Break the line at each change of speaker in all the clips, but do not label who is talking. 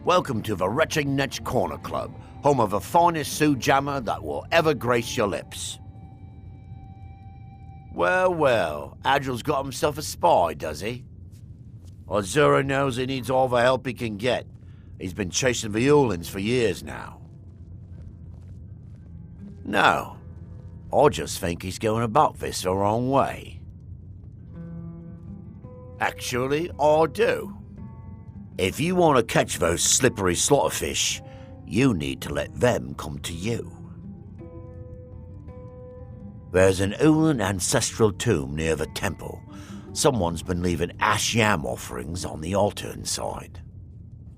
Welcome to the Wretched Netch Corner Club, home of the finest Sue Jammer that will ever grace your lips. Well, well, Agil's got himself a spy, does he? Azura knows he needs all the help he can get. He's been chasing the Ulans for years now. No, I just think he's going about this the wrong way. Actually, I do. If you want to catch those slippery slaughterfish, you need to let them come to you. There's an Ulan ancestral tomb near the temple. Someone's been leaving ash yam offerings on the altar inside.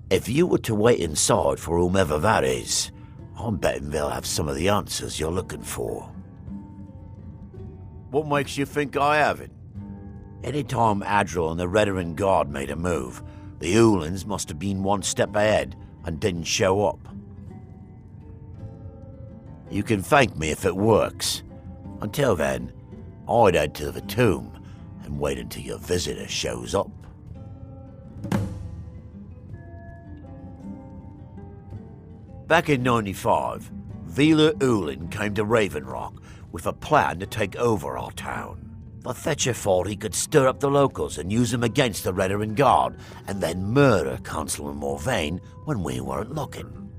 If you were to wait inside for whomever that is, I'm betting they'll have some of the answers you're looking for. What makes you think I haven't? Anytime Adril and the Redarin Guard made a move, the Ulans must have been one step ahead and didn't show up. You can thank me if it works. Until then, I'd head to the tomb and wait until your visitor shows up. Back in 95, Vila Ulan came to Raven Rock with a plan to take over our town. The Fetcher thought he could stir up the locals and use them against the Redarin Guard, and then murder Consul Morvain when we weren't looking.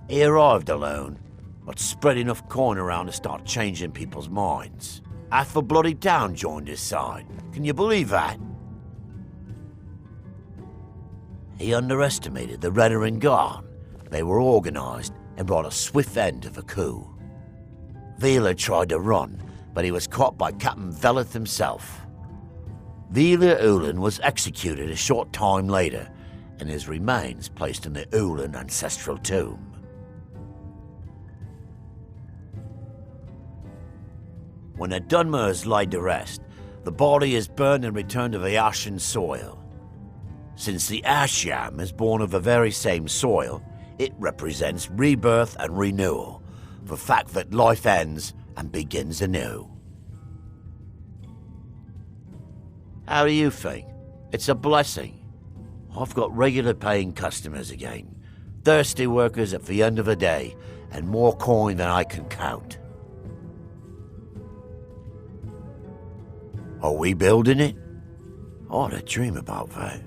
He arrived alone, but spread enough coin around to start changing people's minds. Half the bloody town joined his side. Can you believe that? He underestimated the Redarin Guard. They were organized and brought a swift end to the coup. Vila tried to run, but he was caught by Captain Velith himself. Vila Ulan was executed a short time later, and his remains placed in the Ulan ancestral tomb. When a Dunmer is laid to rest, the body is burned and returned to the ashen soil. Since the ash yam is born of the very same soil, it represents rebirth and renewal, the fact that life ends and begins anew. How do you think? It's a blessing. I've got regular paying customers again, thirsty workers at the end of the day, and more coin than I can count. Are we building it? I ought to dream about that.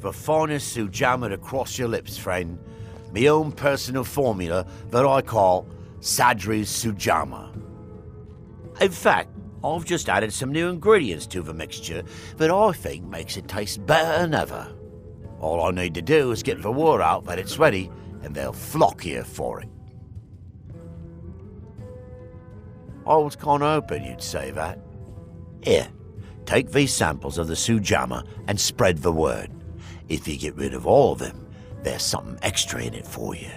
The finest Sujamma to cross your lips, friend. My own personal formula that I call Sadri's Sujamma. In fact, I've just added some new ingredients to the mixture that I think makes it taste better than ever. All I need to do is get the word out that it's ready, and they'll flock here for it. I was kinda hoping you'd say that. Here, take these samples of the Sujamma and spread the word. If you get rid of all of them, there's something extra in it for you.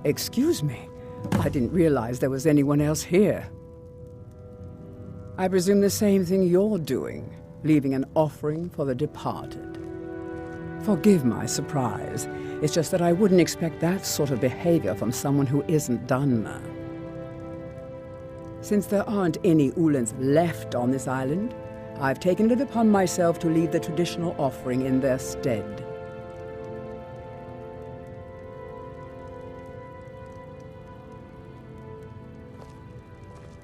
Excuse me. I didn't realize there was anyone else here. I presume the same thing you're doing. leaving an offering for the departed. Forgive my surprise. It's just that I wouldn't expect that sort of behavior from someone who isn't Dunmer. Since there aren't any Ulans left on this island, I've taken it upon myself to leave the traditional offering in their stead.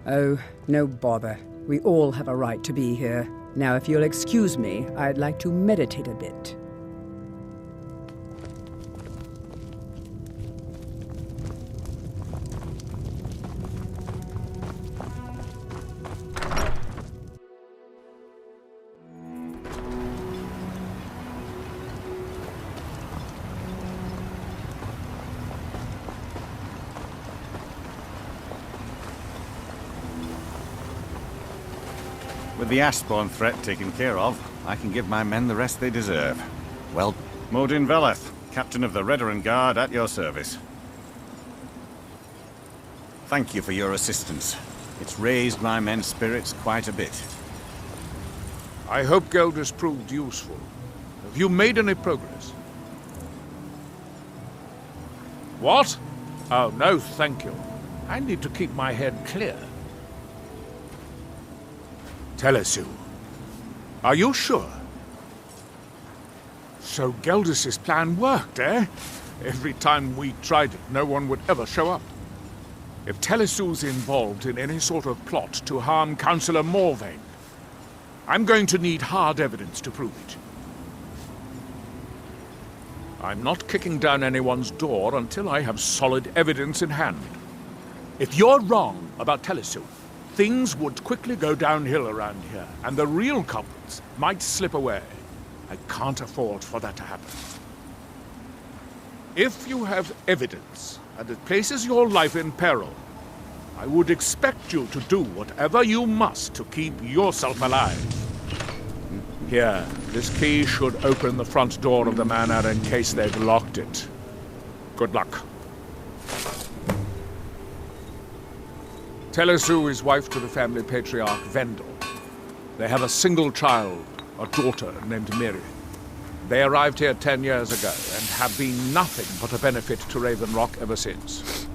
Oh, no bother. We all have a right to be here. Now, if you'll excuse me, I'd like to meditate a bit.
With the Ashbourne threat taken care of, I can give my men the rest they deserve.
Well,
Modin Veleth, Captain of the Redoran Guard, at your service. Thank you for your assistance. It's raised my men's spirits quite a bit.
I hope Gelders proved useful. Have you made any progress? What? Oh, no, thank you. I need to keep my head clear. Telesu, are you sure? So Gelders' plan worked, eh? Every time we tried it, no one would ever show up. If Telesu's involved in any sort of plot to harm Councillor Morvain, I'm going to need hard evidence to prove it. I'm not kicking down anyone's door until I have solid evidence in hand. If you're wrong about Telesu, things would quickly go downhill around here, and the real culprits might slip away. I can't afford for that to happen. If you have evidence, and it places your life in peril, I would expect you to do whatever you must to keep yourself alive. Here, this key should open the front door of the manor in case they've locked it. Good luck. Telesu is wife to the family patriarch Vendel. They have a single child, a daughter named Miri. They arrived here 10 years ago and have been nothing but a benefit to Raven Rock ever since.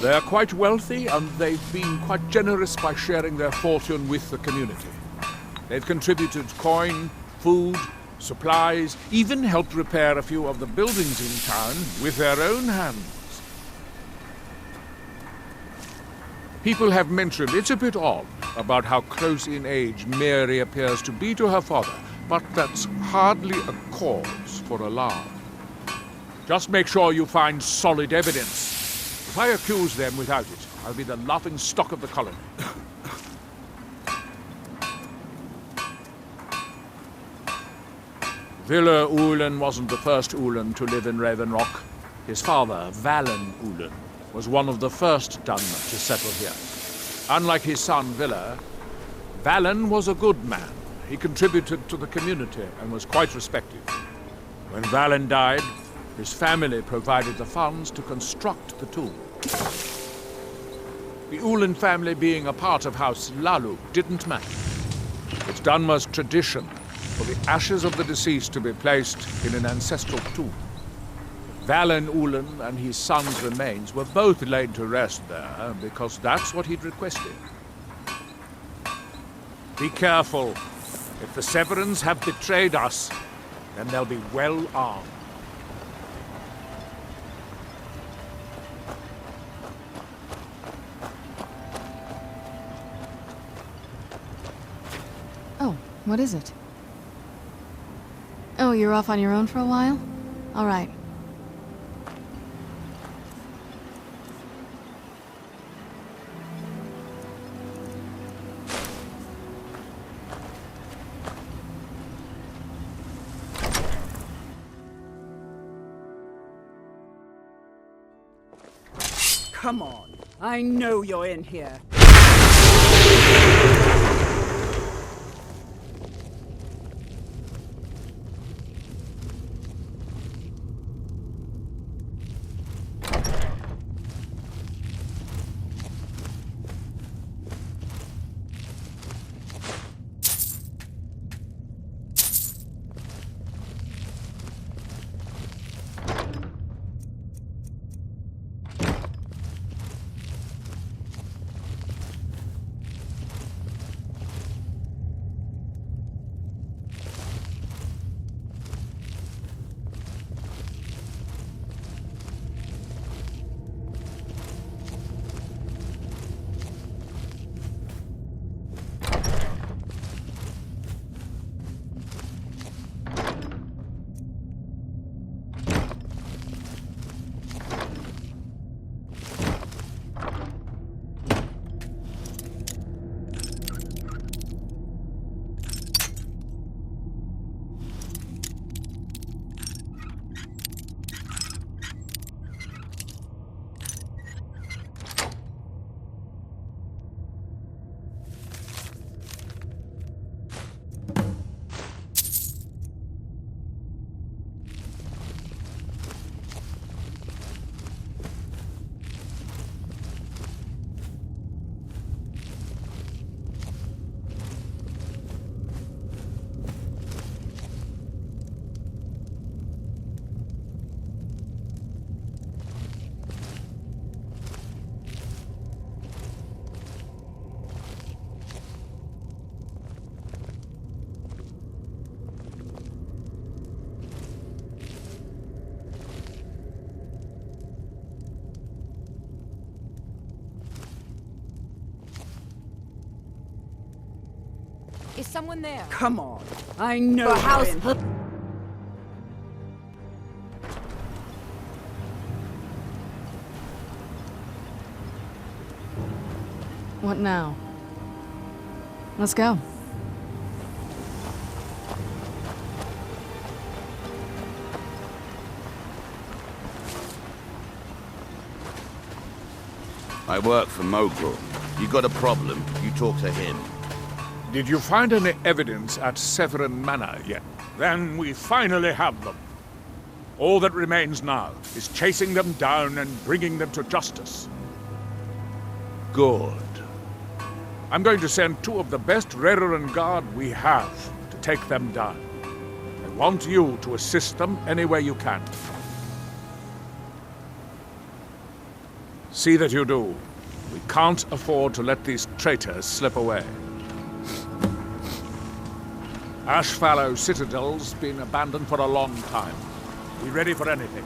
They are quite wealthy, and they've been quite generous by sharing their fortune with the community. They've contributed coin, food, supplies, even helped repair a few of the buildings in town with their own hands. People have mentioned it's a bit odd about how close in age Mary appears to be to her father, but that's hardly a cause for alarm. Just make sure you find solid evidence. If I accuse them without it, I'll be the laughing stock of the colony. Villa Ulen wasn't the first Ulen to live in Raven Rock. His father, Valen Ulen, was one of the first Dunmer to settle here. Unlike his son, Villa, Valen was a good man. He contributed to the community and was quite respected. When Valen died, his family provided the funds to construct the tomb. The Ulen family being a part of House Lalu didn't matter. It's Dunmer's tradition for the ashes of the deceased to be placed in an ancestral tomb. Valen Ulen and his son's remains were both laid to rest there because that's what he'd requested. Be careful. If the Severans have betrayed us, then they'll be well armed.
Oh, what is it? Oh, you're off on your own for a while? All right.
Come on. I know you're in here.
Is someone there?
Come on. I know
The house.
you're in.
What now? Let's go.
I work for Mogul. You got a problem, you talk to him.
Did you find any evidence at Severin Manor yet? Then we finally have them. All that remains now is chasing them down and bringing them to justice. Good. I'm going to send 2 of the best Rerenn Guard we have to take them down. I want you to assist them any way you can. See that you do. We can't afford to let these traitors slip away. Ashfallow Citadel's been abandoned for a long time. Be ready for anything.